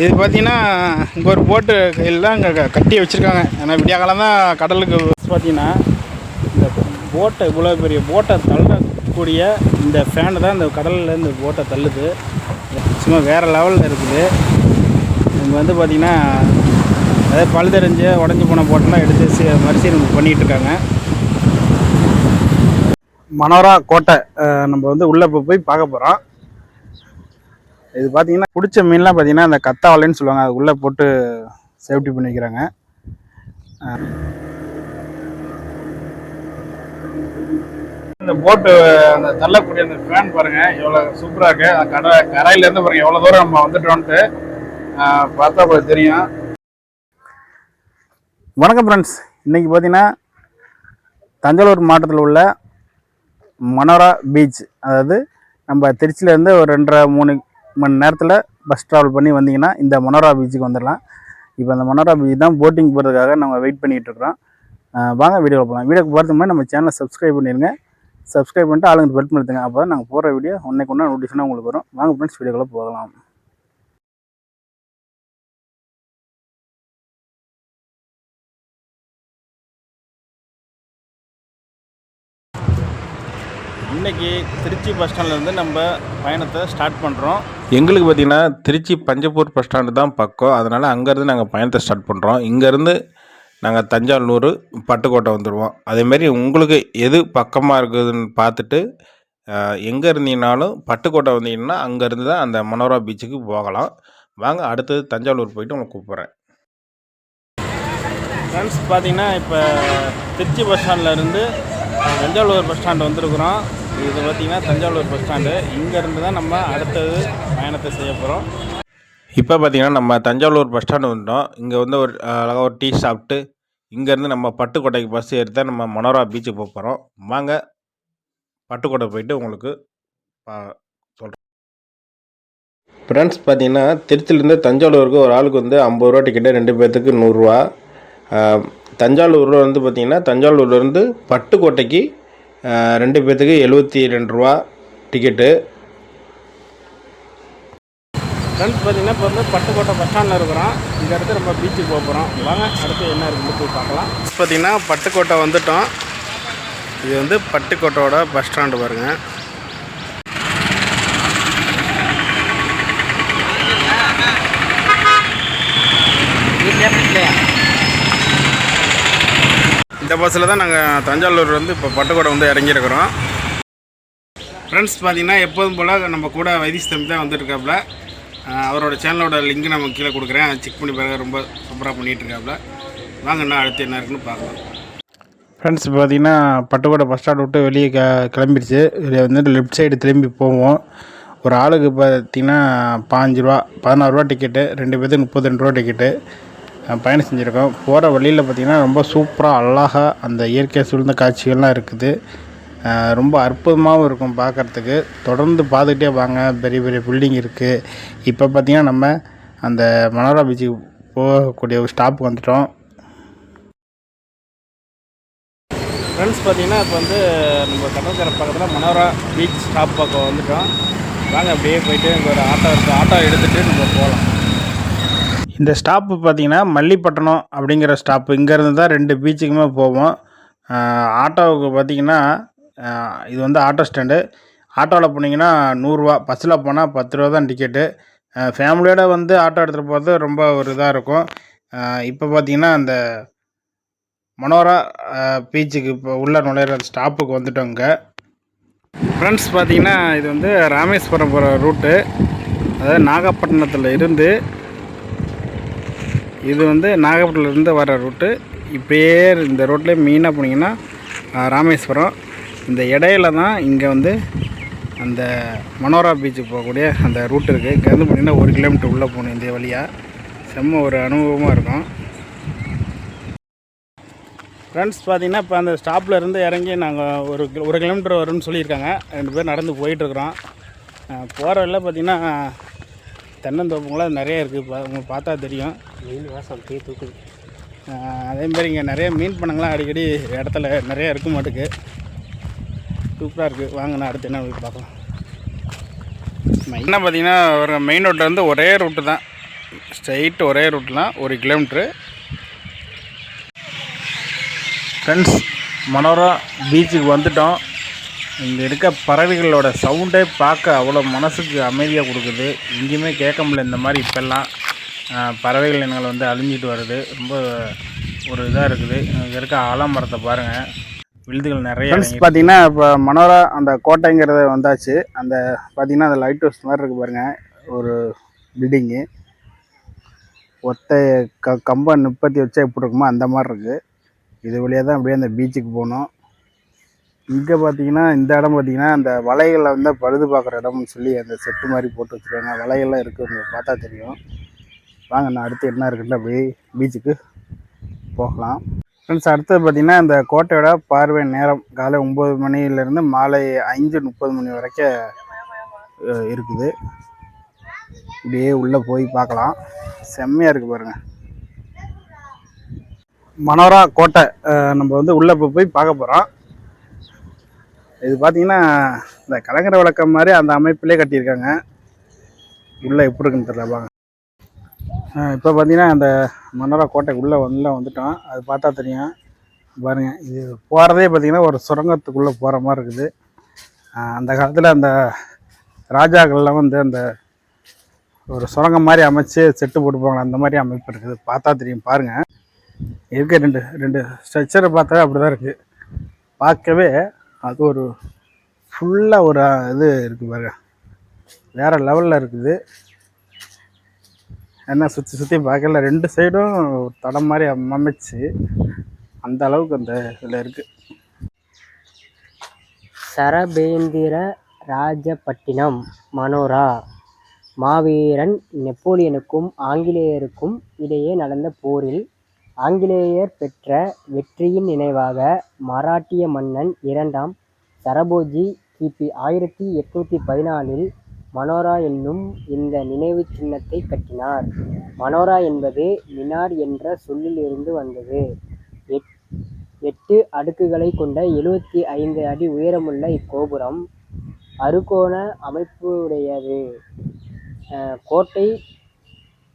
இது பார்த்தீங்கன்னா இங்கே ஒரு போட்டு கையில் தான் இங்கே கட்டி வச்சுருக்காங்க. ஏன்னா விடிய காலம் தான் கடலுக்கு பார்த்தீங்கன்னா இந்த போட்டை இவ்வளோ பெரிய போட்டை தள்ளக்கூடிய இந்த ஃபேனு தான் இந்த கடலில் இந்த போட்டை தள்ளுது. சும்மா வேறு லெவலில் இருக்குது. இங்கே வந்து பார்த்திங்கன்னா அதாவது பழுதறிஞ்சு உடஞ்சி போன போட்டெல்லாம் எடுத்து மறுசீரமைப்பு பண்ணிகிட்டு இருக்காங்க. மனோரா கோட்டை நம்ம வந்து உள்ளே போய் பார்க்க போகிறோம். இது பார்த்தீங்கன்னா பிடிச்ச மீன்லாம் பார்த்தீங்கன்னா அந்த கத்தாவலைன்னு சொல்லுவாங்க, அது உள்ளே போட்டு சேஃப்டி பண்ணி வைக்கிறாங்க. இந்த போட்டு அந்த தள்ளக்கூடிய அந்த ஃபேன் பாருங்கள் எவ்வளோ சூப்பராக இருக்குது. கரையிலேருந்து பாருங்கள் எவ்வளோ தூரம் நம்ம வந்துட்டோன்ட்டு பார்த்தா உங்களுக்கு தெரியும். வணக்கம் ஃப்ரெண்ட்ஸ், இன்றைக்கி பார்த்தீங்கன்னா தஞ்சாவூர் மாவட்டத்தில் உள்ள மனோரா பீச், அதாவது நம்ம திருச்சியிலேருந்து ஒரு 2.5-3 மணி நேரத்தில் பஸ் ட்ராவல் பண்ணி வந்தீங்கன்னா இந்த மனோரா பீச்சுக்கு வந்துடலாம். இப்போ அந்த மனோரா பீச் தான் போட்டிங் போகிறதுக்காக நம்ம வெயிட் பண்ணிகிட்ருக்குறோம். வாங்க வீடியோவில் போகலாம். வீடியோக்கு போகிறதுக்கு முன்னாடி நம்ம சேனலை சப்ஸ்கிரைப் பண்ணிடுங்க. சப்ஸ்கிரைப் பண்ணிட்டு ஆளுங்க பெல் பண்ணுங்க. அப்போ தான் நாங்கள் போகிற வீடியோ ஒன்றைக்கு ஒன்றா நோட்டிஃபிகேஷனாக உங்களுக்கு வரும். வாங்க ஃப்ரெண்ட்ஸ், வீடியோக்குள்ளே போகலாம். இன்றைக்கி திருச்சி பஸ் ஸ்டாண்ட்லேருந்து நம்ம பயணத்தை ஸ்டார்ட் பண்ணுறோம். எங்களுக்கு பார்த்திங்கன்னா திருச்சி பஞ்சப்பூர் பஸ் ஸ்டாண்டு தான் பக்கம். அதனால் அங்கேருந்து நாங்கள் பயணத்தை ஸ்டார்ட் பண்ணுறோம். இங்கேருந்து நாங்கள் தஞ்சாவூர் பட்டுக்கோட்டை வந்துடுவோம். அதேமாரி உங்களுக்கு எது பக்கமாக இருக்குதுன்னு பார்த்துட்டு எங்கே இருந்தீங்கனாலும் பட்டுக்கோட்டை வந்தீங்கன்னா அங்கேருந்து தான் அந்த மனோரா பீச்சுக்கு போகலாம். வாங்க அடுத்தது தஞ்சாவூர் போயிட்டு உங்களை கூப்பிட்றேன். ஃப்ரெண்ட்ஸ் பார்த்தீங்கன்னா இப்போ திருச்சி பஸ் ஸ்டாண்ட்லேருந்து தஞ்சாவூர் பஸ் ஸ்டாண்டு வந்துருக்குறோம். இது பார்த்திங்கன்னா தஞ்சாவூர் பஸ் ஸ்டாண்டு. இங்கேருந்து தான் நம்ம அடுத்தது பயணத்தை செய்ய போகிறோம். இப்போ பார்த்திங்கன்னா நம்ம தஞ்சாவூர் பஸ் ஸ்டாண்டு வந்துட்டோம். இங்கே வந்து ஒரு அழகாக ஒரு டீ சாப்பிட்டு இங்கேருந்து நம்ம பட்டுக்கோட்டைக்கு பஸ் ஏறித்தான் நம்ம மனோரா பீச்சுக்கு போக போகிறோம். வாங்க பட்டுக்கோட்டை போயிட்டு உங்களுக்கு சொல்கிறேன். ஃப்ரெண்ட்ஸ் பார்த்திங்கன்னா திருச்சியிலேருந்து தஞ்சாவூருக்கு ஒரு ஆளுக்கு வந்து 50 ரூபா டிக்கெட்டு, 2 பேர்த்துக்கு 100 ரூபா. தஞ்சாவூரில் வந்து பார்த்திங்கன்னா தஞ்சாவூர்லேருந்து பட்டுக்கோட்டைக்கு 2 பேர்த்துக்கு 72 ரூபா டிக்கெட்டு. ஃப்ரெண்ட்ஸ் பார்த்திங்கன்னா இப்போ வந்து பட்டுக்கோட்டை பஸ் ஸ்டாண்டில் இருக்கிறோம். இந்த இடத்துல நம்ம பீச்சுக்கு போக போகிறோம். வாங்க அடுத்து என்ன இருக்குன்னு போய் பார்க்கலாம். பார்த்திங்கன்னா பட்டுக்கோட்டை வந்துட்டோம். இது வந்து பட்டுக்கோட்டையோட பஸ் ஸ்டாண்டு பாருங்கள். இந்த பஸ்ஸில் தான் நாங்கள் தஞ்சாவூர் வந்து இப்போ பட்டுக்கோட்டை வந்து இறங்கியிருக்கிறோம். ஃப்ரெண்ட்ஸ் பார்த்திங்கன்னா எப்போதும் போல் நம்ம கூட வைத்தீஸ் தம்பி தான் வந்துட்டுருக்காப்புல. அவரோட சேனலோட லிங்க் நம்ம கீழே கொடுக்குறேன், அதை செக் பண்ணி பாருங்கள். ரொம்ப சூப்பராக பண்ணிகிட்ருக்காப்புல. வாங்கண்ணா அடுத்து என்ன இருக்குன்னு பார்க்கலாம். ஃப்ரெண்ட்ஸ் பார்த்திங்கன்னா பட்டுக்கோட்டை பஸ் ஸ்டாண்ட் விட்டு வெளியே கிளம்பிடுச்சு. இதில் வந்து லெஃப்ட் சைடு திரும்பி போவோம். ஒரு ஆளுக்கு பார்த்திங்கன்னா 15 ரூபா 16 ரூபா டிக்கெட்டு, 2 பேர்த்துக்கு 32 ரூபா டிக்கெட்டு. பயணம் செஞ்சுருக்கோம். போகிற வழியில் பார்த்திங்கன்னா ரொம்ப சூப்பராக அழகாக அந்த இயற்கை சூழ்ந்த காட்சிகள்லாம் இருக்குது. ரொம்ப அற்புதமாகவும் இருக்கும் பார்க்குறதுக்கு. தொடர்ந்து பார்த்துக்கிட்டே வாங்க. பெரிய பெரிய பில்டிங் இருக்குது. இப்போ பார்த்திங்கன்னா நம்ம அந்த மனோரா பீச்சுக்கு போகக்கூடிய ஒரு ஸ்டாப்புக்கு வந்துட்டோம். ஃப்ரெண்ட்ஸ் பார்த்திங்கன்னா இப்போ வந்து நம்ம கடற்கரை பக்கத்தில் மனோரா பீச் ஸ்டாப் பக்கம் வந்துட்டோம். வாங்க அப்படியே போயிட்டு இங்கே ஒரு ஆட்டோ இருக்குது, ஆட்டோ எடுத்துகிட்டு நம்ம போகலாம். இந்த ஸ்டாப்பு பார்த்திங்கன்னா மல்லிப்பட்டினம் அப்படிங்கிற ஸ்டாப்பு. இங்கேருந்து தான் 2 பீச்சுக்குமே போவோம். ஆட்டோவுக்கு பார்த்திங்கன்னா இது வந்து ஆட்டோ ஸ்டாண்டு. ஆட்டோவில் போனீங்கன்னா 100 ரூபா, பஸ்ஸில் போனால் 10 ரூபா தான் டிக்கெட்டு. ஃபேமிலியோடு வந்து ஆட்டோ எடுத்துகிட்டு போகிறது ரொம்ப ஒரு இதாக இருக்கும். இப்போ பார்த்திங்கன்னா அந்த மனோரா பீச்சுக்கு இப்போ உள்ள நுழையிற ஸ்டாப்புக்கு வந்துட்டோங்க. ஃப்ரெண்ட்ஸ் பார்த்திங்கன்னா இது வந்து ராமேஸ்வரம் போகிற ரூட்டு. அதாவது நாகப்பட்டினத்தில் இருந்து இது வந்து நாகப்பட்டினத்துலேருந்து வர ரூட்டு. இப்போயே இந்த ரோட்லேயே மெயினாக போனீங்கன்னா ராமேஸ்வரம். இந்த இடையில தான் இங்கே வந்து அந்த மனோரா பீச்சுக்கு போகக்கூடிய அந்த ரூட் இருக்குது. இங்கேருந்து போனீங்கன்னா 1 கிலோமீட்டர் உள்ளே போகணும். இந்த வழியாக செம்ம ஒரு அனுபவமாக இருக்கும். ஃப்ரெண்ட்ஸ் பார்த்திங்கன்னா இப்போ அந்த ஸ்டாப்பில் இருந்து இறங்கி நாங்கள் ஒரு கிலோமீட்டர் வரும்னு சொல்லியிருக்காங்க. 2 பேர் நடந்து போயிட்டுருக்குறோம். போகிற வழியில் பார்த்திங்கன்னா தென்னந்தோப்புங்களாம் நிறைய இருக்குது. உங்களுக்கு பார்த்தா தெரியும். மீன் வாசம் தீ தூக்குது. அதேமாதிரி இங்கே நிறைய மீன் பண்ணங்களாம் அடிக்கடி இடத்துல நிறைய இருக்க மாட்டுக்கு. சூப்பராக இருக்குது. வாங்கண்ணா அடுத்து என்ன போய் பார்க்கலாம். மெயினாக பார்த்திங்கன்னா ஒரு மெயின் ரோட்டில் வந்து ஒரே ரூட்டு தான். ஸ்ட்ரைட் ஒரே ரூட்லாம் 1 கிலோமீட்ரு. ஃப்ரெண்ட்ஸ், மனோரா பீச்சுக்கு வந்துட்டோம். இங்கே இருக்க பறவைகளோட சவுண்டே பார்க்க அவ்வளோ மனசுக்கு அமைதியாக கொடுக்குது. எங்கேயுமே கேட்க முடியல இந்த மாதிரி இப்போல்லாம். பறவைகள் இனங்கள் வந்து அழிஞ்சிட்டு வருது. ரொம்ப ஒரு இதாக இருக்குது. இங்கே இருக்க ஆலமரத்தை பாருங்கள், விழுதுகள் நிறைய. ஃப்ரெண்ட்ஸ் பார்த்தீங்கன்னா இப்போ மனோரா அந்த கோட்டைங்கிறது வந்தாச்சு. அந்த பார்த்தீங்கன்னா அந்த லைட் ஹவுஸ் மாதிரி இருக்குது பாருங்கள், ஒரு பில்டிங்கு. ஒத்த கம்பம் நிப்பத்தி வச்சா எப்படி இருக்குமோ அந்த மாதிரி இருக்குது. இது வழியாக தான் அப்படியே அந்த பீச்சுக்கு போகணும். இங்கே பார்த்தீங்கன்னா இந்த இடம் பார்த்தீங்கன்னா அந்த வலைகளில் வந்து பழுது பார்க்குற இடம்னு சொல்லி அந்த செட்டு மாதிரி போட்டு வச்சுருக்காங்க. வலைகள்லாம் இருக்குது, உங்களுக்கு பார்த்தா தெரியும். வாங்க, நான் அடுத்து என்ன இருக்குன்னு அப்படியே பீச்சுக்கு போகலாம். ஃப்ரெண்ட்ஸ், அடுத்தது பார்த்திங்கன்னா இந்த கோட்டையோட பார்வை நேரம் காலை 9 மணிலேருந்து மாலை 5:30 மணி வரைக்கும் இருக்குது. இப்படியே உள்ளே போய் பார்க்கலாம். செம்மையாக இருக்குது பாருங்கள், மனோரா கோட்டை. நம்ம வந்து உள்ளே போய் பார்க்க போகிறோம். இது பார்த்திங்கன்னா இந்த கலங்கரை விளக்கம் மாதிரி அந்த அமைப்பிலே கட்டியிருக்காங்க. உள்ளே எப்படி இருக்குன்னு தெரியல, வாங்க. இப்போ பார்த்தீங்கன்னா அந்த மனோரா கோட்டைக்கு உள்ளே வந்துட்டோம். அது பார்த்தா தெரியும் பாருங்கள். இது போகிறதே பார்த்திங்கன்னா ஒரு சுரங்கத்துக்குள்ளே போகிற மாதிரி இருக்குது. அந்த காலத்தில் அந்த ராஜாக்கள்லாம் வந்து அந்த ஒரு சுரங்கம் மாதிரி அமைச்சு செட்டு போட்டுப்பாங்க, அந்த மாதிரி அமைப்பு இருக்குது. பார்த்தா தெரியும் பாருங்கள். இருக்க ரெண்டு ஸ்ட்ரக்சரை பார்த்தாவே அப்படி தான் இருக்குது. பார்க்கவே அது ஒரு ஃபுல்லாக ஒரு இது இருக்குது பாருங்க, வேறு லெவலில் இருக்குது. என்ன சுற்றி பார்க்கல, 2 சைடும் தடம் மாதிரி அமைச்சு அந்த அளவுக்கு அந்த இதில் இருக்குது. சரபேந்திர ராஜபட்டினம் மனோரா மாவீரன் நெப்போலியனுக்கும் ஆங்கிலேயருக்கும் இடையே நடந்த போரில் ஆங்கிலேயர் பெற்ற வெற்றியின் நினைவாக மராட்டிய மன்னன் 2ஆம் சரபோஜி கிபி 1814 மனோரா என்னும் இந்த நினைவு சின்னத்தை கட்டினார். மனோரா என்பது மினார் என்ற சொல்லிலிருந்து வந்தது. 8 அடுக்குகளை கொண்ட 75 அடி உயரமுள்ள இக்கோபுரம் அறுகோண அமைப்புடையது. கோட்டை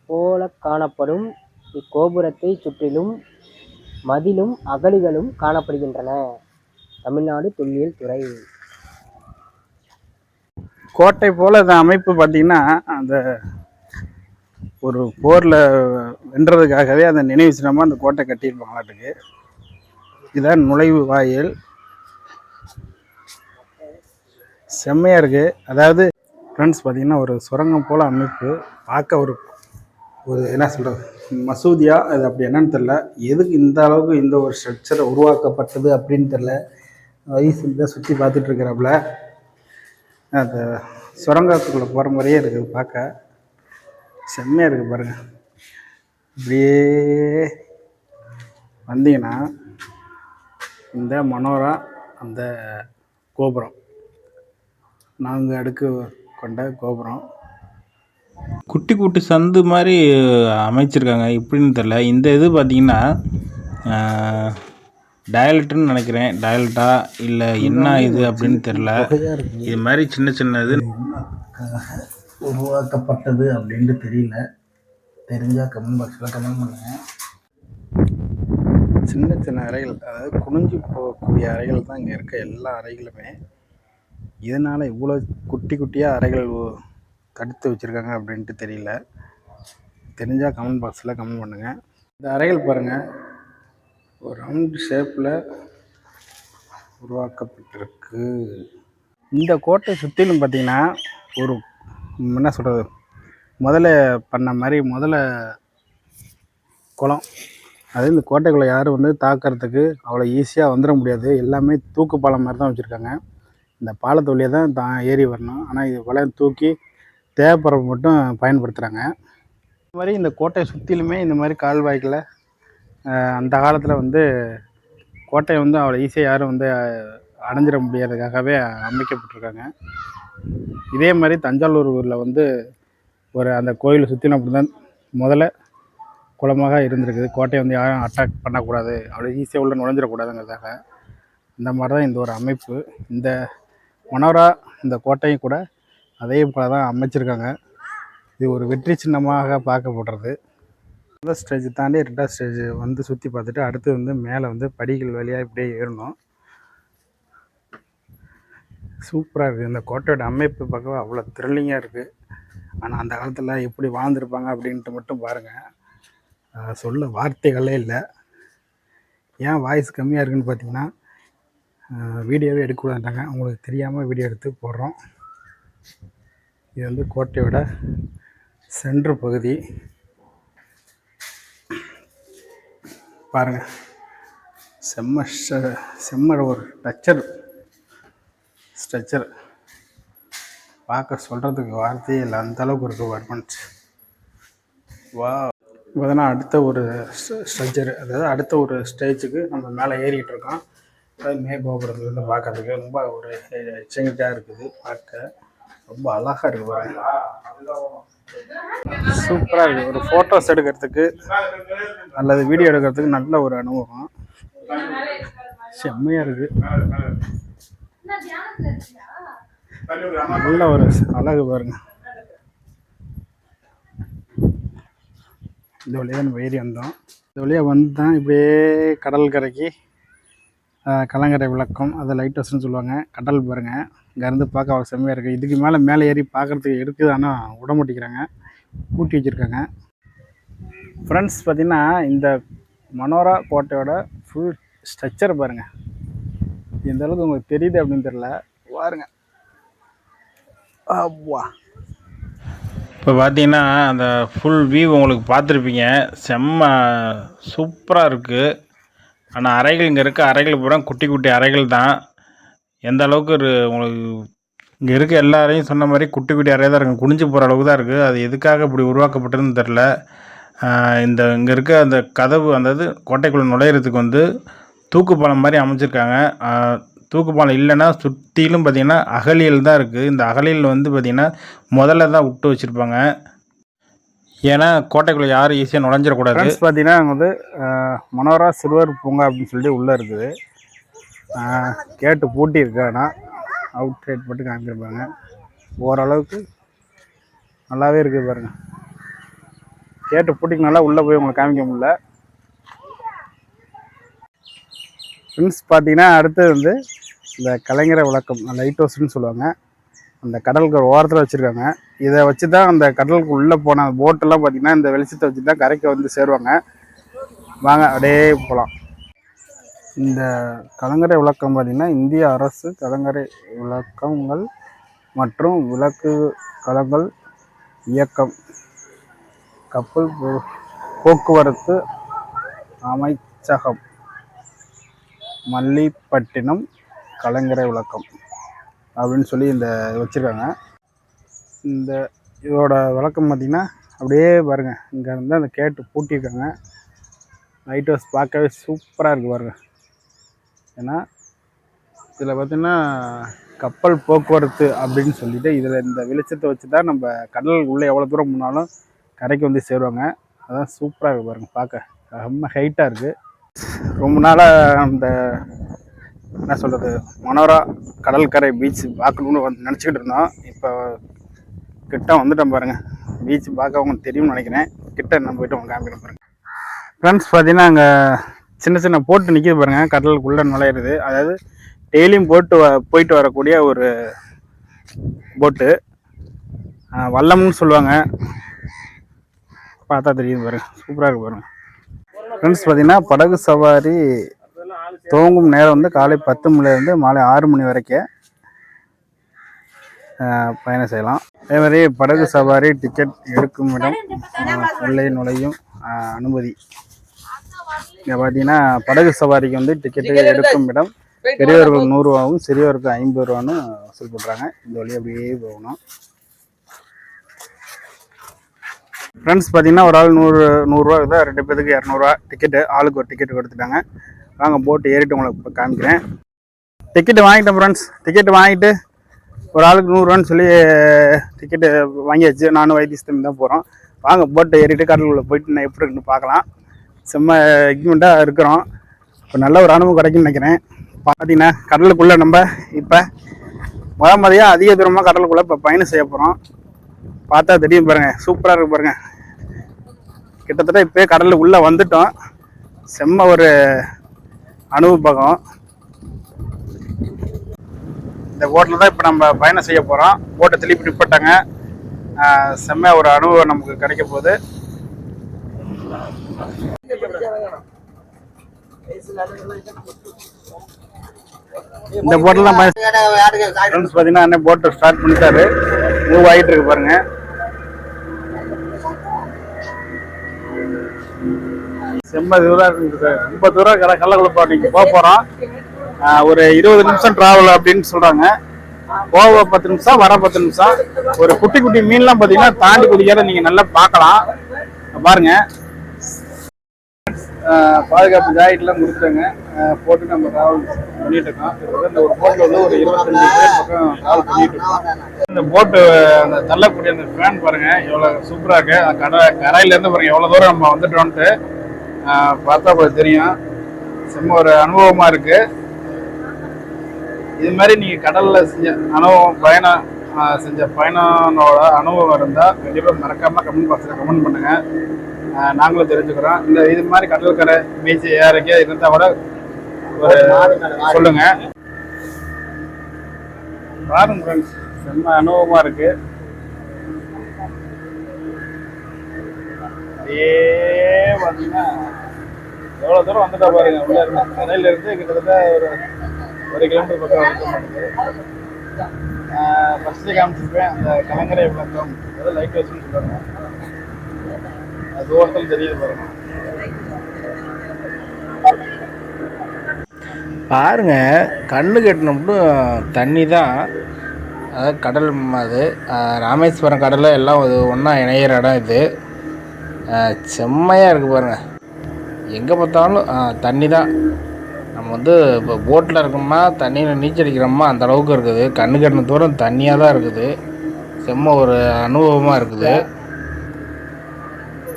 போல காணப்படும் இக்கோபுரத்தை சுற்றிலும் மதிலும் அகழிகளும் காணப்படுகின்றன. தமிழ்நாடு தொல்லியல் துறை. கோட்டை போல் இந்த அமைப்பு பார்த்திங்கன்னா அந்த ஒரு போரில் வென்றதுக்காகவே அந்த நினைவு சின்னமாக அந்த கோட்டை கட்டியிருப்பாங்களாட்டுக்கு. இதுதான் நுழைவு வாயில். செம்மையாக இருக்குது. அதாவது ஃப்ரெண்ட்ஸ் பார்த்திங்கன்னா ஒரு சுரங்கம் போல் அமைப்பு. பார்க்க ஒரு என்ன சொல்கிறது, மசூதியா அது அப்படி என்னன்னு தெரில. எதுக்கு இந்த அளவுக்கு இந்த ஒரு ஸ்ட்ரக்சரை உருவாக்கப்பட்டது அப்படின்னு தெரில. வயசு தான் சுற்றி பார்த்துட்ருக்கிறப்பல அந்த சுரங்கத்துக்குள்ளே போகிற மாதிரியே இருக்குது. பார்க்க செம்மையாக இருக்குது பாருங்கள். இப்படியே வந்தீங்கன்னா இந்த மனோரா அந்த கோபுரம், 4 அடுக்கு கொண்ட கோபுரம். குட்டி குட்டி சந்து மாதிரி அமைச்சிருக்காங்க, எப்படின்னு தெரில. இந்த இது பார்த்திங்கன்னா டயலட்டுன்னு நினைக்கிறேன். டயலட்டா இல்லை என்ன இது அப்படின்னு தெரில. இது மாதிரி சின்ன சின்ன இது உருவாக்கப்பட்டது அப்படின்ட்டு தெரியல. தெரிஞ்சால் கமெண்ட் பாக்ஸில் கமெண்ட் பண்ணுங்கள். சின்ன சின்ன அறைகள், அதாவது குனிஞ்சு போகக்கூடிய அறைகள் தான் இங்கே இருக்க எல்லா அறைகளுமே. இதனால் இவ்வளோ குட்டி குட்டியாக அறைகள் தடுத்து வச்சுருக்காங்க அப்படின்ட்டு தெரியல. தெரிஞ்சால் கமெண்ட் பாக்ஸில் கமெண்ட் பண்ணுங்கள். இந்த அறைகள் பாருங்கள், ஒரு ரவுண்டு ஷேப்பில் உருவாக்கப்பட்டிருக்கு. இந்த கோட்டை சுற்றிலும் பார்த்திங்கன்னா ஒரு என்ன சொல்கிறது, முதல்ல பண்ண மாதிரி குளம். அது இந்த கோட்டைக்குள்ளே யாரும் வந்து தாக்கிறதுக்கு அவ்வளோ ஈஸியாக வந்துட முடியாது. எல்லாமே தூக்கு பாலம் மாதிரி தான் வச்சுருக்காங்க. இந்த பாலத்து வழியாக தான் ஏறி வரணும். ஆனால் இது வளையம் தூக்கி தேவைப்படுறவங்க மட்டும் பயன்படுத்துகிறாங்க. இந்த மாதிரி இந்த கோட்டையை சுற்றிலுமே இந்த மாதிரி கால்வாய்களை அந்த காலத்தில் வந்து கோட்டையை வந்து அவ்வளோ ஈஸியாக யாரும் வந்து அடைஞ்சிட முடியாததுக்காகவே அமைக்கப்பட்டிருக்காங்க. இதே மாதிரி தஞ்சாவூர் ஊரில் வந்து ஒரு அந்த கோயிலை சுற்றிலும் அப்படி தான் முதல்ல குளமாக இருந்திருக்குது. கோட்டையை வந்து யாரும் அட்டாக் பண்ணக்கூடாது, அவ்வளோ ஈஸியாக உள்ள நுழைஞ்சிடக்கூடாதுங்கிறதுக்காக இந்த மாதிரி தான் இந்த ஒரு அமைப்பு. இந்த மனோரா இந்த கோட்டையும் கூட அதே போல் தான் அமைச்சிருக்காங்க. இது ஒரு வெற்றி சின்னமாக பார்க்கப்படுறது. முதல் ஸ்டேஜ் தாண்டி 2வது ஸ்டேஜ் வந்து சுற்றி பார்த்துட்டு அடுத்து வந்து மேலே வந்து படிகள் வழியாக இப்படியே ஏறணும். சூப்பராக இருக்குது. இந்த கோட்டையோட அமைப்பு பார்க்க அவ்வளோ த்ரில்லிங்காக இருக்குது. ஆனால் அந்த காலத்தில் எப்படி வாழ்ந்துருப்பாங்க அப்படின்ட்டு மட்டும் பாருங்கள். சொல்ல வார்த்தைகளே இல்லை. ஏன் வாய்ஸ் கம்மியாக இருக்குதுன்னு பார்த்தீங்கன்னா வீடியோவே எடுக்கக்கூடாதுட்டாங்க. உங்களுக்கு தெரியாமல் வீடியோ எடுத்து போடுறோம். இது வந்து கோட்டையோட சென்ட்ரு பகுதி பாருங்கள். செம்ம ஒரு ஸ்ட்ரக்சர் பார்க்க சொல்கிறதுக்கு வார்த்தையே இல்லை, அந்தளவுக்கு இருக்குது வர்மன்ஸ். வா இப்போ தானே அடுத்த ஒரு ஸ்ட்ரக்சர், அதாவது அடுத்த ஒரு ஸ்டேஜுக்கு நம்ம மேலே ஏறிக்கிட்டு இருக்கோம். அதாவது மேகோபுரத்துலேருந்து பார்க்கறதுக்கு ரொம்ப ஒரு எக்ஸைட்டாக இருக்குது. பார்க்க ரொம்ப அழகாக இருக்குது பாருங்க. சூப்பராக இருக்குது. ஒரு ஃபோட்டோஸ் எடுக்கிறதுக்கு அல்லது வீடியோ எடுக்கிறதுக்கு நல்ல ஒரு அனுபவம். செம்மையாக இருக்குது. நல்ல ஒரு அழகு பாருங்க. இந்த வழியாக நம்ம ஏறி வந்தோம். இந்த வழியாக வந்து தான் இப்படியே கடல் கரைக்கு கலங்கரை விளக்கம், அதை லைட் ஹவுஸ்ன்னு சொல்லுவாங்க. கடல் பாருங்கள், இங்கேருந்து பார்க்க அவ்வளோ செம்மையாக இருக்குது. இதுக்கு மேலே ஏறி பார்க்குறதுக்கு இருக்குது, ஆனால் விட மாட்டேங்கிறாங்க, பூட்டி வச்சுருக்காங்க. ஃப்ரெண்ட்ஸ் பார்த்திங்கன்னா இந்த மனோரா கோட்டையோட ஃபுல் ஸ்ட்ரக்சர் பாருங்கள். எந்த அளவுக்கு உங்களுக்கு தெரியுது அப்படின்னு தெரில, பாருங்க. வா இப்போ பார்த்தீங்கன்னா அந்த ஃபுல் வியூ உங்களுக்கு பார்த்துருப்பீங்க. செம்ம சூப்பராக இருக்குது. ஆனால் அறைகள் இங்கே இருக்க அறைகள் பூரா குட்டி குட்டி அறைகள் தான். எந்த அளவுக்கு உங்களுக்கு இங்கே இருக்க எல்லா அறையும் சொன்ன மாதிரி குட்டி குட்டி அறையாக தான் இருக்குது. குனிஞ்சு போகிற அளவுக்கு தான் இருக்குது. அது எதுக்காக இப்படி உருவாக்கப்பட்டதுன்னு தெரில. இங்கே இருக்க அந்த கதவு, அந்த இது கோட்டைக்குள்ளே நுழையிறதுக்கு வந்து தூக்குப்பாலம் மாதிரி அமைச்சிருக்காங்க. தூக்குப்பாலம் இல்லைன்னா சுற்றிலும் பார்த்திங்கன்னா அகழியல் தான் இருக்குது. இந்த அகழியில் வந்து பார்த்திங்கன்னா முதல்ல தான் விட்டு வச்சுருப்பாங்க. ஏன்னா கோட்டைக்குள்ளே யாரும் ஈஸியாக நுழைஞ்சிடக்கூடாது. பார்த்தீங்கன்னா வந்து மனோரா சிறுவர் பூங்கா அப்படின்னு சொல்லிட்டு உள்ளே இருக்குது. கேட்டு பூட்டி இருக்கு, ஆனால் அவுட் சைட் மட்டும் காமிச்சிருப்பாங்க. ஓரளவுக்கு நல்லாவே இருக்குது பாருங்கள். கேட்டு பூட்டிக்கு உள்ளே போய் உங்களுக்கு காமிக்க முடியல. ஃப்ரெண்ட்ஸ் பார்த்தீங்கன்னா அடுத்தது வந்து இந்த கலைஞரை விளக்கம், லைட் ஹவுஸ்ன்னு சொல்லுவாங்க. அந்த கடலுக்கு ஒரு ஓரத்தில் வச்சுருக்காங்க. இதை வச்சு தான் அந்த கடலுக்கு உள்ளே போன போட்டெல்லாம் பார்த்திங்கன்னா இந்த வெளிச்சத்தை வச்சு தான் கரைக்கு வந்து சேருவாங்க. வாங்க அப்படியே போகலாம். இந்த கலங்கரை விளக்கம் பார்த்திங்கன்னா இந்திய அரசு கலங்கரை விளக்கங்கள் மற்றும் விளக்கு கலங்கள் இயக்கம் கப்பல் போக்குவரத்து அமைச்சகம் மல்லிப்பட்டினம் கலங்கரை விளக்கம் அப்படின்னு சொல்லி இந்த வச்சுருக்காங்க. இந்த இதோட விளக்கம் பார்த்திங்கன்னா அப்படியே பாருங்கள், இங்கே இருந்து அந்த கேட்டு பூட்டியிருக்காங்க. லைட் ஹவுஸ் பார்க்கவே சூப்பராக இருக்குது பாருங்கள். ஏன்னா இதில் பார்த்திங்கன்னா கப்பல் போக்குவரத்து அப்படின்னு சொல்லிட்டு இதில் இந்த வெளிச்சத்தை வச்சு தான் நம்ம கடல் உள்ளே எவ்வளோ தூரம் போனாலும் கரைக்கு வந்து சேருவாங்க. அதான் சூப்பராக இருக்குது பாருங்கள். பார்க்க ரொம்ப ஹைட்டாக இருக்குது. ரொம்ப நாளாக அந்த என்ன சொல்கிறது மனோரா கடற்கரை பீச் பார்க்கணுன்னு வந்து நினச்சிக்கிட்டு இருந்தோம். இப்போ கிட்ட வந்துட்டோம் பாருங்கள். பீச் பார்க்க அவங்களுக்கு தெரியும்னு நினைக்கிறேன். கிட்ட நம்ம போய்ட்டு அவங்க காமிக்கிறோம் பாருங்கள். ஃப்ரெண்ட்ஸ் பார்த்தீங்கன்னா அங்கே சின்ன சின்ன போட்டு நிற்கிது பாருங்கள். கடலுக்குள்ளே நுழையிறது, அதாவது டெய்லியும் போயிட்டு வரக்கூடிய ஒரு போட்டு, வல்லம்னு சொல்லுவாங்க. பார்த்தா தெரியுது பாருங்கள், சூப்பராக இருக்குது பாருங்கள். ஃப்ரெண்ட்ஸ் பார்த்தீங்கன்னா படகு சவாரி துவங்கும் நேரம் வந்து காலை 10 மணிலேருந்து மாலை 6 மணி வரைக்கும் பயணம் செய்யலாம். அதே மாதிரி படகு சவாரி டிக்கெட் எடுக்கும் இடம், உள்ளே நுழையும் அனுமதி. இங்கே பார்த்தீங்கன்னா படகு சவாரிக்கு வந்து டிக்கெட்டு எடுக்கும் இடம் பெரியவர்கள் 100 ரூபாவும் சிறியவருக்கு 50 ரூபான்னு வசூல் பண்ணுறாங்க. இந்த வழி அப்படியே போகணும். ஃப்ரெண்ட்ஸ் பார்த்தீங்கன்னா ஒரு ஆள் 100 ரூபா, 2 பேருக்கு 200 ரூபா டிக்கெட்டு, ஆளுக்கு ஒரு டிக்கெட்டு கொடுத்துட்டாங்க. வாங்க போட்டு ஏறிட்டு உங்களுக்கு இப்போ காமிக்கிறேன். டிக்கெட்டு வாங்கிட்டேன் ஃப்ரெண்ட்ஸ். டிக்கெட்டு வாங்கிட்டு ஒரு ஆளுக்கு 100 ரூபான்னு சொல்லி டிக்கெட்டு வாங்கியாச்சு. நானும் வைத்தீஸ்தம்பி தான் போகிறோம். வாங்க போட்டு ஏறிட்டு கடலுக்குள்ளே போயிட்டு நான் எப்படி இருக்குன்னு பார்க்கலாம். செம்ம எக்யூமெண்ட்டாக இருக்கிறோம். இப்போ நல்ல ஒரு அனுபவம் கிடைக்குன்னு நினைக்கிறேன். பார்த்தீங்கன்னா கடலுக்குள்ளே நம்ம இப்போ முறையாக அதிக தூரமாக கடலுக்குள்ளே இப்போ பயணம் செய்ய போகிறோம். பார்த்தா தெரியும் பாருங்க, சூப்பராக இருக்கு பாருங்க. கிட்டத்தட்ட இப்போயே கடலில் உள்ளே வந்துட்டோம். செம்ம ஒரு அனுபவம். இந்த போட்டில் தான் இப்போ நம்ம பயணம் செய்ய போகிறோம். போட்டை திருப்பி நிப்பட்டாங்க. செம்ம ஒரு அனுபவம் நமக்கு கிடைக்க போகுது. இந்த போட்டில் தான் பார்த்தீங்கன்னா அண்ணன் போட்டை ஸ்டார்ட் பண்ணிட்டாரு. மூவ் ஆகிட்டு இருக்கு பாருங்க. செம்ம தூரம் இருக்குது. ரொம்ப தூரம் கள்ளக்குளப்பா நீங்க போக போறோம். ஒரு 20 நிமிஷம் டிராவல் அப்படின்னு சொல்றாங்க. போக 10 நிமிஷம், வர 10 நிமிஷம். ஒரு குட்டி குட்டி மீன்லாம் பார்த்தீங்கன்னா தாண்டி குடிக்கிறத நீங்க நல்லா பார்க்கலாம். பாருங்க, பாதுகாப்பு ஜாக்கெட்லாம் கொடுத்துட்டாங்க. போட்டு நம்ம டிராவல் பண்ணிட்டு இருக்கோம். இந்த ஒரு போட்டில் வந்து ஒரு 25 பேர் பக்கம் டிராவல் பண்ணிட்டு இருக்கோம். இந்த போட்டு அந்த தள்ளக்கூடிய அந்த ஃபேன் பாருங்க எவ்வளோ சூப்பராக இருக்கு. கரையிலேருந்து பாருங்க எவ்வளோ தூரம் நம்ம வந்துட்டோன்ட்டு பார்த்தா உங்களுக்கு தெரியும். செம்ம ஒரு அனுபவமாக இருக்கு. இது மாதிரி நீங்கள் கடலில் செஞ்ச பயணம் செஞ்ச பயணனோட அனுபவம் இருந்தால் கண்டிப்பாக மறக்காமல் கமெண்ட் பாக்ஸில் கமெண்ட் பண்ணுங்கள். நாங்களும் தெரிஞ்சுக்கிறோம். இந்த இது மாதிரி கடற்கரை பீச் யாருக்கே இருந்தால் கூட ஒரு சொல்லுங்க. பாருங்க ஃப்ரெண்ட்ஸ், செம்ம அனுபவமாக இருக்கு. அப்படியே பார்த்தீங்கன்னா எவ்வளோ தூரம் வந்துட்டா பாருங்க. உள்ள இருந்து கரையில இருந்து கிட்டத்தட்ட ஒரு 1 கிலோமீட்டர் பக்கம் இருக்க மாட்டேங்குது. ஃபர்ஸ்ட் காமிச்சிருப்பேன் அந்த கலங்கரை விளக்கம், அதாவது லைட் வச்சுன்னு சொல்லுவாங்க. அது தூரத்தில் தெரியுது பாருங்க. பாருங்க, கண்ணு கட்டின மட்டும் தண்ணி தான். அதாவது கடல் அது ராமேஸ்வரம் கடலில் எல்லாம் ஒன்றா இணையிற இடம் இது. செம்மையாக இருக்குது பாருங்கள். எங்கே பார்த்தாலும் தண்ணி தான். நம்ம வந்து இப்போ போட்டில் இருக்கோம்னா தண்ணியில் நீச்சல் அடிக்கிறோமா அந்த அளவுக்கு இருக்குது. கண்ணு கட்டின தூரம் தண்ணியாக தான் இருக்குது. செம்ம ஒரு அனுபவமாக இருக்குது.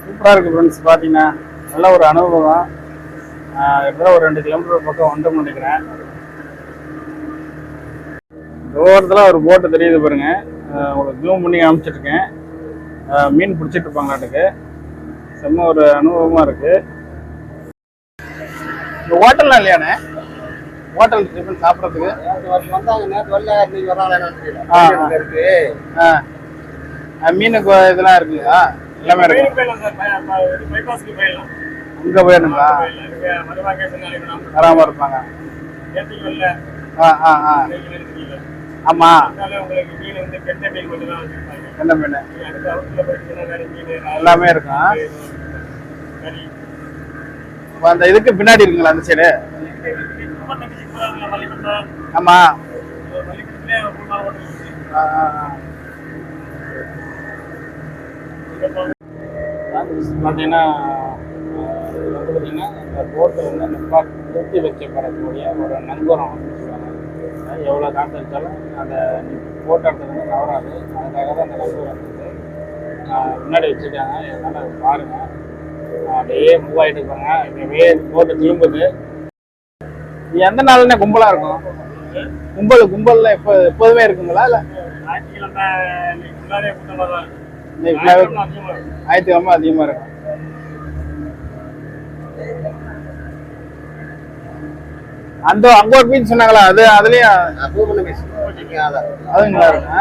சூப்பராக இருக்குது ஃப்ரெண்ட்ஸ். பார்த்தீங்கன்னா நல்ல ஒரு அனுபவம். எப்போ ஒரு 2 கிலோமீட்டர் பக்கம் வந்துட்டோம்னு நினைக்கிறேன். தூரத்தில் ஒரு போட்டு தெரியுது பாருங்க. உங்களுக்கு ஜூம் பண்ணி காமிச்சிட்ருக்கேன். மீன் பிடிச்சிட்டு இருப்பாங்களாட்டுக்கு. செம்ம ஒரு அனுபவமாக இருக்குது. இந்த ஹோட்டல்லாம் இல்லையாண்ணே? ஹோட்டல் டிஃபன் சாப்பிட்றதுக்கு மீனுக்கு இதெல்லாம் இருக்குங்களா? எல்லாமே இருக்கு. அங்கே போயிடணுங்களா? வராமல் இருப்பாங்க. ஆமா, என்ன மீன் எல்லாமே இருக்கும். அந்த இதுக்கு பின்னாடி இருக்குங்களா அந்த சைடு? ஆமா. பார்த்தீங்கன்னா இந்த போட்டில் வந்து நிறுத்தி வைக்கப்படக்கூடிய ஒரு நங்கூரம் எவ்வளோ காற்று வச்சாலும் அந்த போட்டோ இடத்துல வந்து நவராது. அதுக்காக தான் அந்த நங்கூரம் வந்து முன்னாடி வச்சுருக்காங்க. அதனால் அதை பாருங்கள். அப்படியே மூவ் ஆகிட்டு இருப்பாங்க. இப்படியே போட்டு திரும்புது. எந்த நாள்னா கும்பலாக இருக்கும்? கும்பல்லாம் எப்போதுமே இருக்குங்களா? இல்லை ஞாயிற்றுக்கிழமை அதிகமாக இருக்கும். அங்க ஒரு பீச் சொன்னாங்களா? அதுலயும் அதுங்களா இருக்கும்.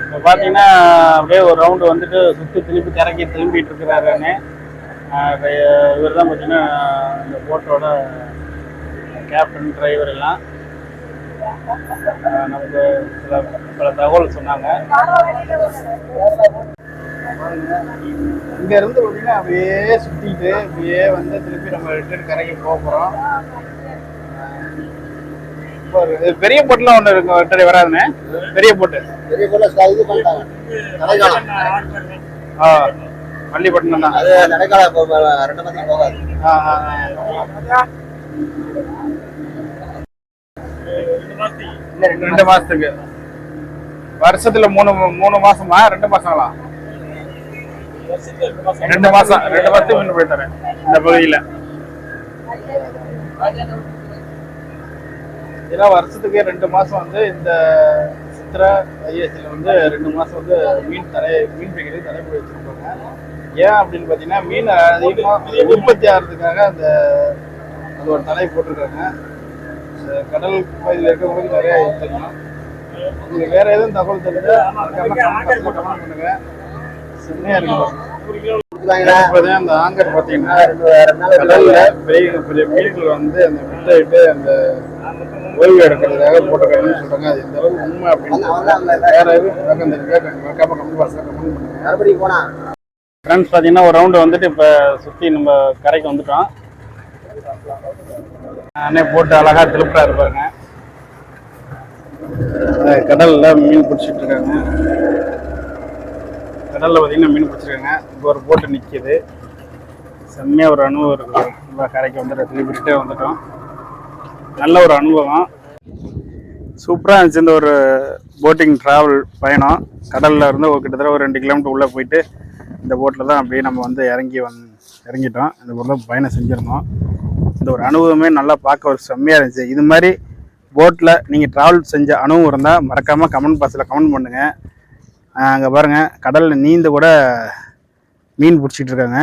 இப்போ பார்த்தீங்கன்னா அப்படியே ஒரு ரவுண்டு வந்துட்டு சுற்றி திரும்பிட்டு இருக்கிறாருன்னு. இவர் தான் பார்த்தீங்கன்னா இந்த போட்டோட கேப்டன், டிரைவர் எல்லாம் நமக்கு பல தகவல் சொன்னாங்க. இங்க இருந்து பார்த்தீங்கன்னா அப்படியே சுற்றிட்டு அப்படியே வந்து திருப்பி நம்ம ரிட்டர்ன் கரைக்கு போக போகிறோம். பெரிய போட்டுலாம் ஒன்று இருக்கும். ரிட்டர்ன் வராதுண்ணே. பெரிய போட்டு பள்ளிப்பட்டினம் தான். 2 மாசத்துக்கு. வருஷத்துல 3 மாசமா 2 மாசங்களா? 2 மாசம். 2 மாசத்துக்கு மீன் போய் தரேன் இந்த பகுதியில். ஏன்னா வருஷத்துக்கே 2 மாதம் வந்து இந்த சித்திரை ஐஏசியில் வந்து 2 மாதம் வந்து மீன் பிடிக்கிறது தடைப்படி வச்சுருப்பாங்க. ஏன் அப்படின்னு பார்த்தீங்கன்னா மீன் அதிகமாக உற்பத்தி ஆகிறதுக்காக அது ஒரு தடை போட்டிருக்காங்க. கடல் பகுதியில் இருக்கிறவங்களுக்கு நிறைய தெரியும். உங்களுக்கு வேற எதுவும் தகவல் தெரிஞ்சா கமெண்ட் பண்ணுங்க. செம்மையா இருக்கு. அந்த ஆங்கர் பார்த்தீங்கன்னா கடல்ல பெரிய பெரிய மீன்கள் வந்து அந்த முட்டையிட்டு அந்த ஓய்வு எடுக்கிறதுக்காக போட்டிருக்காங்கன்னு சொல்றாங்க. அது இந்த அளவுக்கு உண்மை அப்படின்னு வேற எதுவும் விளக்கம் தெரிஞ்சா கமெண்ட் பண்ணுங்க. ஃப்ரெண்ட்ஸ் பார்த்தீங்கன்னா ஒரு ரவுண்டு வந்துட்டு இப்போ சுற்றி நம்ம கரைக்கு வந்துட்டோம். அண்ணே போட்டு அழகா திருப்புறாரு பாருங்க. கடல்ல மீன் பிடிச்சிட்டு இருக்காங்க. கடல்ல பார்த்தீங்கன்னா மீன் பிடிச்சிருக்காங்க. இப்போ ஒரு போட்டு நிற்கிது. செம்மையாக ஒரு அனுபவம் இருக்குது. நல்லா கரைக்கு வந்துட்டு திருப்பிட்டே வந்துட்டோம். நல்ல ஒரு அனுபவம். சூப்பராக இருந்துச்சு இந்த ஒரு போட்டிங் ட்ராவல் பயணம். கடலில் இருந்து கிட்டத்தட்ட ஒரு 2 கிலோமீட்டர் உள்ளே போயிட்டு இந்த போட்டில் தான் அப்படியே நம்ம வந்து இறங்கிட்டோம். இந்த போட்டில் பயணம் செஞ்சுருந்தோம். இந்த ஒரு அனுபவமே நல்லா பார்க்க ஒரு செம்மையாக இருந்துச்சு. இது மாதிரி போட்டில் நீங்கள் ட்ராவல் செஞ்ச அனுபவம் இருந்தால் மறக்காமல் கமெண்ட் பாக்ஸில் கமெண்ட் பண்ணுங்கள். அங்கே பாருங்கள் கடலில் நீந்த கூட மீன் பிடிச்சிட்டு இருக்காங்க.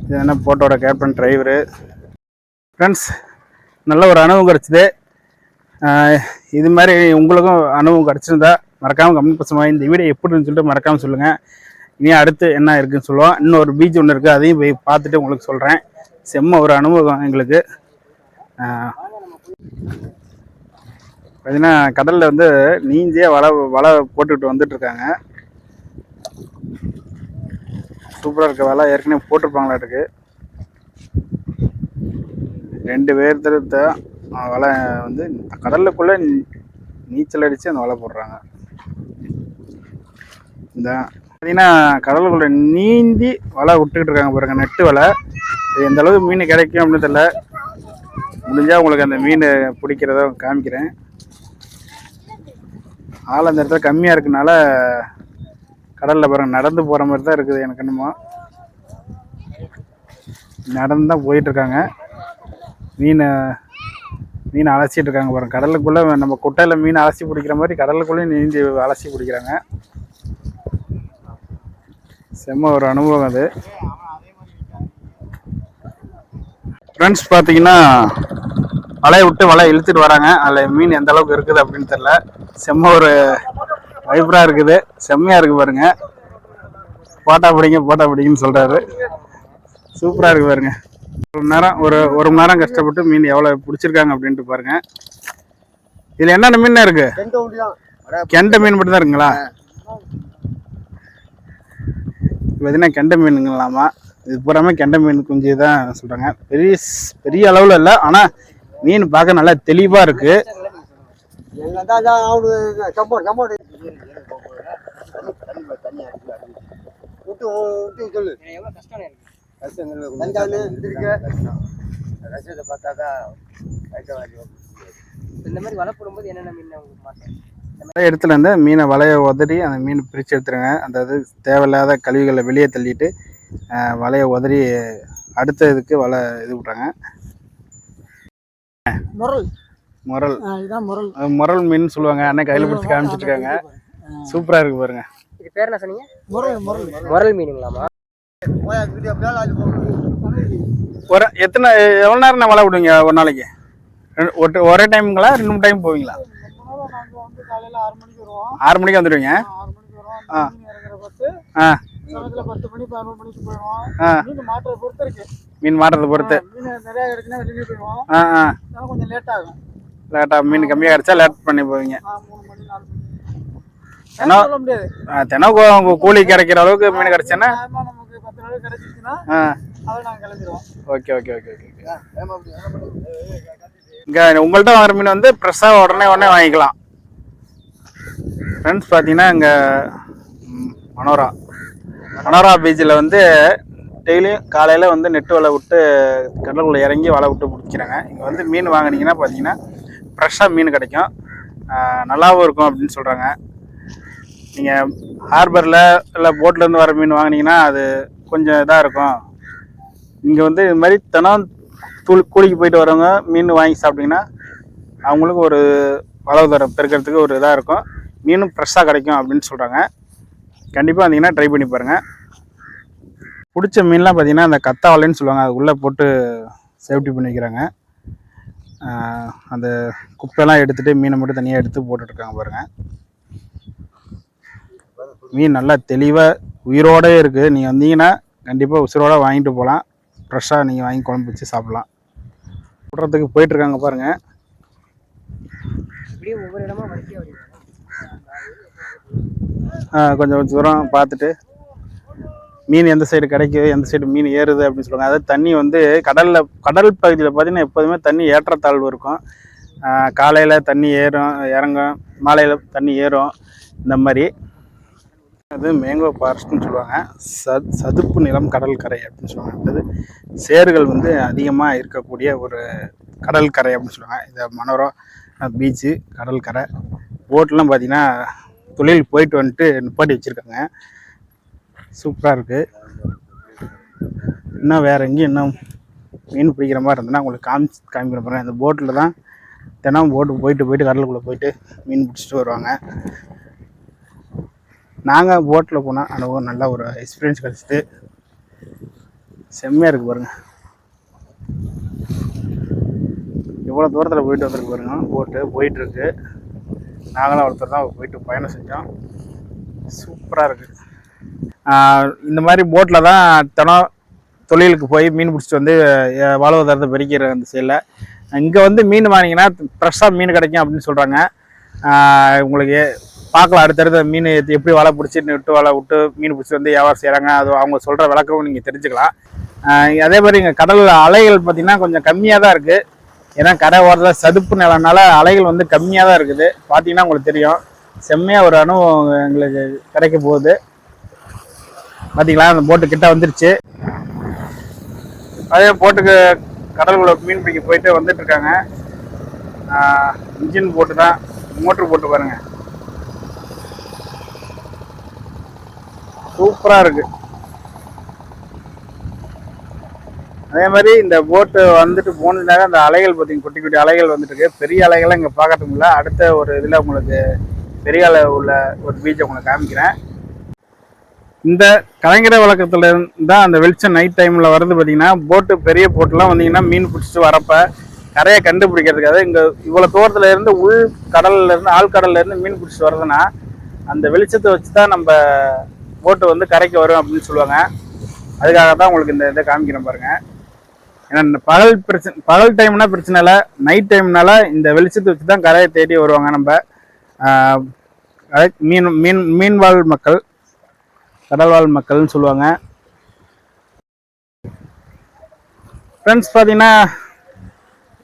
இது என்ன போட்டோட கேப்டன் டிரைவரு. ஃப்ரெண்ட்ஸ் நல்ல ஒரு அனுபவம் கிடச்சிது. இது மாதிரி உங்களுக்கும் அனுபவம் கிடச்சிருந்தா மறக்காமல் கமெண்ட் பாக்ஸில் இந்த வீடியோ எப்படி இருந்துன்னு சொல்லிட்டு மறக்காமல் சொல்லுங்கள். இனி அடுத்து என்ன இருக்குதுன்னு சொல்லுவோம். இன்னொரு பீச் ஒன்று இருக்குது, அதையும் போய் பார்த்துட்டு உங்களுக்கு சொல்கிறேன். செம்ம ஒரு அனுபவம் எங்களுக்கு. பார்த்தீங்கன்னா கடலில் வந்து நீந்தியே வலை போட்டுக்கிட்டு வந்துட்டுருக்காங்க. சூப்பராக இருக்க வலை ஏற்கனவே போட்டிருப்பாங்களாட்டுக்கு. 2 பேர் திருத்த வலை வந்து கடலுக்குள்ளே நீச்சல் அடித்து அந்த வலை போடுறாங்க. இந்த பார்த்தீங்கன்னா கடலுக்குள்ளே நீந்தி வலை விட்டுக்கிட்டு இருக்காங்க பாருங்க. நெட்டு வலை. இது எந்த அளவுக்கு மீன் கிடைக்கும் அப்படின்னு தெரியல. முடிஞ்சால் உங்களுக்கு அந்த மீன் பிடிக்கிறத காமிக்கிறேன். ஆள் அந்த இடத்துல கம்மியாக இருக்கனால கடலில் பாருங்கள் நடந்து போகிற மாதிரி தான் இருக்குது. எனக்கு என்னமோ நடந்து தான் போயிட்டுருக்காங்க. மீன் அலசிட்டு இருக்காங்க பாருங்கள். கடலுக்குள்ளே நம்ம குட்டையில் மீன் அலசி பிடிக்கிற மாதிரி கடலுக்குள்ளேயும் நீந்தி அலசி பிடிக்கிறாங்க. செம்ம ஒரு அனுபவம் அது. ஃப்ரெண்ட்ஸ் பார்த்தீங்கன்னா வலையை விட்டு வலை இழுத்துட்டு வராங்க. அதில் மீன் எந்த அளவுக்கு இருக்குது அப்படின்னு தெரியல. செம்ம ஒரு வைப்ராக இருக்குது. செம்மையாக இருக்குது பாருங்க. போட்டா பிடிங்கன்னு சொல்கிறாரு. சூப்பராக இருக்குது பாருங்க. ஒரு மணி நேரம் கஷ்டப்பட்டு மீன் எவ்வளோ பிடிச்சிருக்காங்க அப்படின்ட்டு பாருங்க. இதில் என்னென்ன மீன் இருக்கு? கெண்டை மீன் மட்டும் தான் இருக்குங்களா? பார்த்தீங்கன்னா கெண்டை மீனுங்களாமா. இது பூராமே கெண்டை மீன் குஞ்சு தான் சொல்கிறாங்க. பெரிய அளவில் இல்லை, ஆனால் மீன் பார்க்க நல்லா தெளிவாக இருக்கு. இடத்துல இருந்து மீனை வலையை உதறி அந்த மீன் பிரித்து எடுத்துருங்க. அதாவது தேவையில்லாத கழிவுகளை வெளியே தள்ளிட்டு வலையை உதறி அடுத்த இதுக்கு வலை இது விட்றாங்க. முரல் மீன் சொல்லுவாங்க. அண்ணன் கையில் பிடிச்சி காமிச்சிட்டு இருக்காங்க. சூப்பராக இருக்கு பாருங்க. இது பேர் என்ன சொன்னீங்க? முரல் மீனுங்களாமா? எவ்வளோ நேரம் நான் வலை விடுவீங்க ஒரு நாளைக்கு? ஒரே டைமுங்களா 2 டைம் போவீங்களா? 6 மணிக்கு வந்துடுவீங்க. மீன் மாட்டுறதை பொறுத்து லேட்டா மீன் கம்மியாக கிடைச்சா லேட் பண்ணி போவீங்க. தினம் கூலி கிடைக்கிற அளவுக்கு மீன் கிடைச்சேன்னா ஓகே. இங்கே உங்கள்கிட்ட வாங்குற மீன் வந்து ஃப்ரெஷ்ஷாக உடனே வாங்கிக்கலாம். ஃப்ரெண்ட்ஸ் பார்த்தீங்கன்னா இங்கே மனோரா பீச்சில் வந்து டெய்லியும் காலையில் வந்து நெட்டு வலை விட்டு கடலுக்குள்ளே இறங்கி வலை விட்டு பிடிக்கிறாங்க. இங்கே வந்து மீன் வாங்கினீங்கன்னா பார்த்தீங்கன்னா ஃப்ரெஷ்ஷாக மீன் கிடைக்கும், நல்லாவும் இருக்கும் அப்படின்னு சொல்கிறாங்க. நீங்கள் ஹார்பரில் இல்லை போட்லேருந்து வர மீன் வாங்கினீங்கன்னா அது கொஞ்சம் இதாக இருக்கும். இங்கே வந்து இது மாதிரி தினம் கூலிக்கு போயிட்டு வரவங்க மீன் வாங்கி சாப்பிட்டிங்கன்னா அவங்களுக்கு ஒரு வாழ்வாதாரம் பெருக்கிறதுக்கு ஒரு இதாக இருக்கும். மீனும் ஃப்ரெஷ்ஷாக கிடைக்கும் அப்படின்னு சொல்கிறாங்க. கண்டிப்பாக வந்தீங்கன்னா ட்ரை பண்ணி பாருங்கள். பிடிச்ச மீன்லாம் பார்த்தீங்கன்னா அந்த கத்தாவலைன்னு சொல்லுவாங்க, அது உள்ளே போட்டு சேஃப்டி பண்ணி வைக்கிறாங்க. அந்த குப்பையெல்லாம் எடுத்துகிட்டு மீனை மட்டும் தனியாக எடுத்து போட்டுட்ருக்காங்க பாருங்கள். மீன் நல்லா தெளிவாக உயிரோடே இருக்குது. நீங்கள் வந்தீங்கன்னா கண்டிப்பாக உசுரோடு வாங்கிட்டு போகலாம். ஃப்ரெஷ்ஷாக நீங்கள் வாங்கி குழம்பு வச்சு சாப்பிட்லாம். போடுறதுக்கு போயிட்டுருக்காங்க பாருங்கள். இப்படியே ஒவ்வொரு இடமா வரிசையாக வருது. கொஞ்சம் தூரம் பார்த்துட்டு மீன் எந்த சைடு கிடைக்குது, எந்த சைடு மீன் ஏறுது அப்படின்னு சொல்லுவாங்க. அதாவது தண்ணி வந்து கடல் பகுதியில் பார்த்தீங்கன்னா எப்போதுமே தண்ணி ஏற்றத்தாழ்வு இருக்கும். காலையில் தண்ணி இறங்கும், மாலையில் தண்ணி ஏறும். இந்த மாதிரி அது மேங்கோ ஃபாரஸ்ட்னு சொல்லுவாங்க. சதுப்பு நிலம் கடற்கரை அப்படின்னு சொல்லுவாங்க. அதாவது சேறுகள் வந்து அதிகமாக இருக்கக்கூடிய ஒரு கடற்கரை அப்படின்னு சொல்லுவாங்க. இதை மனோரா பீச்சு கடற்கரை. போட்லாம் பார்த்தீங்கன்னா தொழில் போயிட்டு வந்துட்டு நிப்பாட்டி வச்சுருக்காங்க. சூப்பராக இருக்குது. இன்னும் வேறு எங்கேயும் இன்னும் மீன் பிடிக்கிற மாதிரி இருந்ததுன்னா உங்களுக்கு காமிக்கிற போகிறேன். இந்த போட்டில் தான் தினம் போட்டு போயிட்டு கடலுக்குள்ளே போயிட்டு மீன் பிடிச்சிட்டு வருவாங்க. நாங்கள் போட்டில் போனால் அனுபவம் நல்ல ஒரு எக்ஸ்பீரியன்ஸ் கிடச்சிது. செம்மையாக இருக்குது பாருங்கள். இவ்வளோ தூரத்தில் போயிட்டு வந்துருக்கு பாருங்க. போட்டு போயிட்டுருக்கு. நாங்களும் ஒருத்தர் தான் போயிட்டு பயணம் செஞ்சோம். சூப்பராக இருக்குது. இந்த மாதிரி போட்டில் தான் தினம் தொழிலுக்கு போய் மீன் பிடிச்சிட்டு வந்து வாழ்வாதாரத்தை பெருக்கிற அந்த சைடில். இங்கே வந்து மீன் வாங்கிங்கன்னா ஃப்ரெஷ்ஷாக மீன் கிடைக்கும் அப்படின்னு சொல்கிறாங்க. உங்களுக்கு பார்க்கலாம், அடுத்தடுத்த மீன் எப்படி வலை பிடிச்சி வலை விட்டு மீன் பிடிச்சி வந்து வியாபாரம் செய்கிறாங்க. அது அவங்க சொல்கிற விளக்கமும் நீங்கள் தெரிஞ்சுக்கலாம். அதே மாதிரி இங்கே கடல் அலைகள் பார்த்திங்கன்னா கொஞ்சம் கம்மியாக தான் இருக்குது. ஏன்னா கரை ஓரத்தில் சதுப்பு நிலனால அலைகள் வந்து கம்மியாக தான் இருக்குது. பார்த்தீங்கன்னா உங்களுக்கு தெரியும். செம்மையாக ஒரு அனுபவம் எங்களுக்கு கிடைக்க போகுது. பார்த்தீங்களா, அந்த போட்டு கிட்ட வந்துருச்சு. அதே போட்டுக்கு கடலுக்குள்ள மீன் பிடிக்க போயிட்டு வந்துட்டு இருக்காங்க. இன்ஜின் போட்டு தான், மோட்ரு போட்டு பாருங்க. சூப்பராக இருக்கு. அதே மாதிரி இந்த போட்டு வந்துட்டு போனதுனால அந்த அலைகள் பார்த்தீங்க, குட்டி குட்டி அலைகள் வந்துட்டு இருக்கு. பெரிய அலைகள்லாம் இங்கே பார்க்கறதுக்கு இல்லை. அடுத்த ஒரு இதில் உங்களுக்கு பெரிய அலை உள்ள ஒரு பீச்சை உங்களுக்கு காமிக்கிறேன். இந்த கலைஞர வழக்கத்துல தான் அந்த வெளிச்சம் நைட் டைமில் வருது. பார்த்தீங்கன்னா போட்டு பெரிய போட்டுலாம் வந்தீங்கன்னா மீன் பிடிச்சிட்டு வரப்போ கரையை கண்டுபிடிக்கிறதுக்காக இங்கே இவ்வளோ தூரத்தில் இருந்து உள் கடல்ல இருந்து ஆழ்கடல்ல இருந்து மீன் பிடிச்சிட்டு வருதுன்னா அந்த வெளிச்சத்தை வச்சு தான் நம்ம போட்டு வந்து கரைக்கு வரும் அப்படின்னு சொல்லுவாங்க. அதுக்காக தான் உங்களுக்கு இந்த இதை காமிக்கிறேன் பாருங்க. ஏன்னா பகல் டைம்னா பிரச்சனை இல்லை, நைட் டைம்னால இந்த வெளிச்சத்தை வச்சு தான் கரையை தேடி வருவாங்க. நம்ம மீன்வாழ் மக்கள், கடல்வாழ் மக்கள்னு சொல்லுவாங்க. ஃப்ரெண்ட்ஸ் பார்த்தீங்கன்னா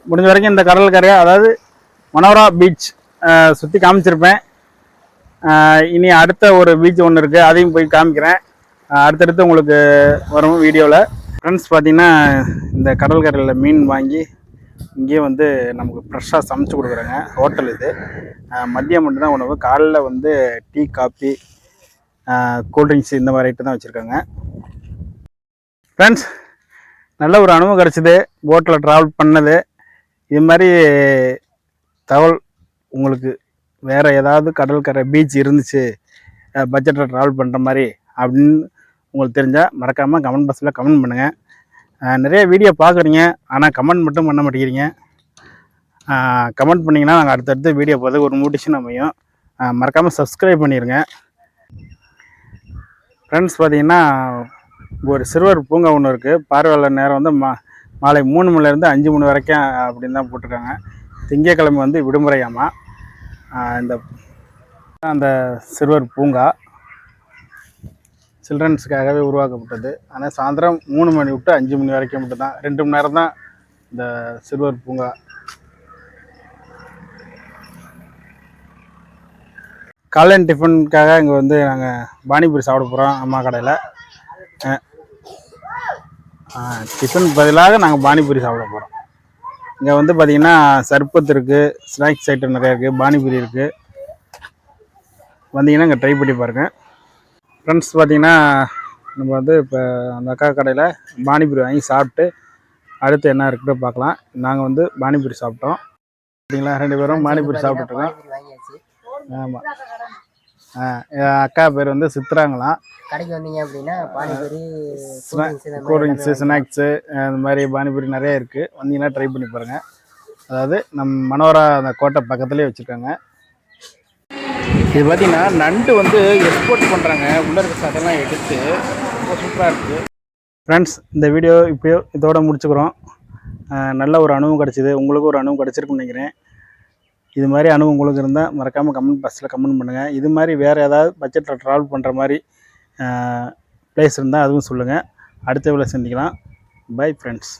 முடிஞ்ச வரைக்கும் இந்த கடற்கரையை, அதாவது மனோரா பீச் சுற்றி காமிச்சிருப்பேன். இனி அடுத்த ஒரு பீச் ஒன்று இருக்குது, அதையும் போய் காமிக்கிறேன் அடுத்தடுத்து உங்களுக்கு வரும் வீடியோவில். ஃப்ரெண்ட்ஸ் பார்த்தீங்கன்னா இந்த கடற்கரையில் மீன் வாங்கி இங்கேயே வந்து நமக்கு ஃப்ரெஷ்ஷாக சமைச்சு கொடுக்குறாங்க. ஹோட்டல் இது. மதியம் மட்டும்தான் உணவு. காலைல வந்து டீ, காஃபி, கூல்ட்ரிங்க்ஸ் இந்த மாதிரி ஐட்டம் தான் வச்சுருக்காங்க. ஃப்ரெண்ட்ஸ் நல்ல ஒரு அனுபவம் கிடச்சிது போட்டில் ட்ராவல் பண்ணது. இது மாதிரி தகவல் உங்களுக்கு வேறு ஏதாவது கடற்கரை பீச் இருந்துச்சு பட்ஜெட்டில் ட்ராவல் பண்ணுற மாதிரி அப்படின்னு உங்களுக்கு தெரிஞ்சால் மறக்காமல் கமெண்ட் பாக்ஸில் கமெண்ட் பண்ணுங்கள். நிறைய வீடியோ பார்க்குறீங்க, ஆனால் கமெண்ட் மட்டும் பண்ண மாட்டேங்கிறீங்க. கமெண்ட் பண்ணிங்கன்னா நாங்கள் அடுத்தடுத்து வீடியோ பார்த்து ஒரு மோட்டிவேஷன் அமையும். மறக்காமல் சப்ஸ்கிரைப் பண்ணிடுங்க. ஃப்ரெண்ட்ஸ் பார்த்தீங்கன்னா ஒரு சிறுவர் பூங்கா ஒன்று இருக்குது. பார்வையாளர் நேரம் வந்து மாலை 3 மணிலேருந்து 5 மணி வரைக்கும் அப்படின்னு தான் போட்டிருக்காங்க. திங்கட்கிழமை வந்து விடுமுறையாமா. அந்த சிறுவர் பூங்கா சில்ட்ரன்ஸுக்காகவே உருவாக்கப்பட்டது. ஆனால் சாயந்தரம் 3 மணி விட்டு 5 மணி வரைக்கும் மட்டும்தான், 2 மணி நேரம் தான் இந்த சிறுவர் பூங்கா. காலையில் டிஃபனுக்காக இங்கே வந்து நாங்கள் பானிபூரி சாப்பிட போகிறோம் அம்மா கடையில். டிஃபன் பதிலாக நாங்கள் பானிபூரி சாப்பிட போகிறோம். இங்கே வந்து பார்த்திங்கன்னா சர்பத் இருக்குது, ஸ்நாக்ஸ் ஐட்டம் நிறையா இருக்குது, பானிபூரி இருக்குது. வந்தீங்கன்னா இங்கே ட்ரை பண்ணி பாருங்கள். ஃப்ரெண்ட்ஸ் பார்த்திங்கன்னா நம்ம வந்து இப்போ அந்த அக்கா கடையில் பானிபூரி வாங்கி சாப்பிட்டு அடுத்து என்ன இருக்குன்னு பார்க்கலாம். நாங்கள் வந்து பானிபூரி சாப்பிட்டோம். பார்த்தீங்களா 2 பேரும் பானிபூரி சாப்பிட்டுருக்கோம். பானிபூரி வாங்கியாச்சு. ஆமாம். என் அக்கா பேர் வந்து சித்ராங்களாம். கடைக்கு வந்தீங்க அப்படின்னா பானிபூரி, கூல்ட்ரிங்க்ஸு, ஸ்நாக்ஸு இந்த மாதிரி பானிபூரி நிறைய இருக்குது. வந்தீங்கன்னா ட்ரை பண்ணி பாருங்கள். அதாவது நம்ம மனோரா அந்த கோட்டை பக்கத்துலேயே வச்சுருக்காங்க. இது பார்த்திங்கன்னா நண்டு வந்து எக்ஸ்போர்ட் பண்ணுறாங்க. உள்ளே இருக்க சதையெல்லாம் எடுத்து ரொம்ப சூப்பராக இருக்குது. ஃப்ரெண்ட்ஸ், இந்த வீடியோ இப்போயோ இதோட முடிச்சுக்கிறோம். நல்ல ஒரு அனுபவம் கிடச்சிது. உங்களுக்கும் ஒரு அனுபவம் கிடச்சிருக்குன்னு நினைக்கிறேன். இது மாதிரி அனுபவம் உங்களுக்கு இருந்தால் மறக்காமல் கமெண்ட் பாக்ஸில் கமெண்ட் பண்ணுங்கள். இது மாதிரி வேறு ஏதாவது பட்ஜெட்டில் ட்ராவல் பண்ணுற மாதிரி பிளேஸ் இருந்தால் அதுவும் சொல்லுங்கள். அடுத்த வீடியோவில் சந்திக்கலாம். Bye friends.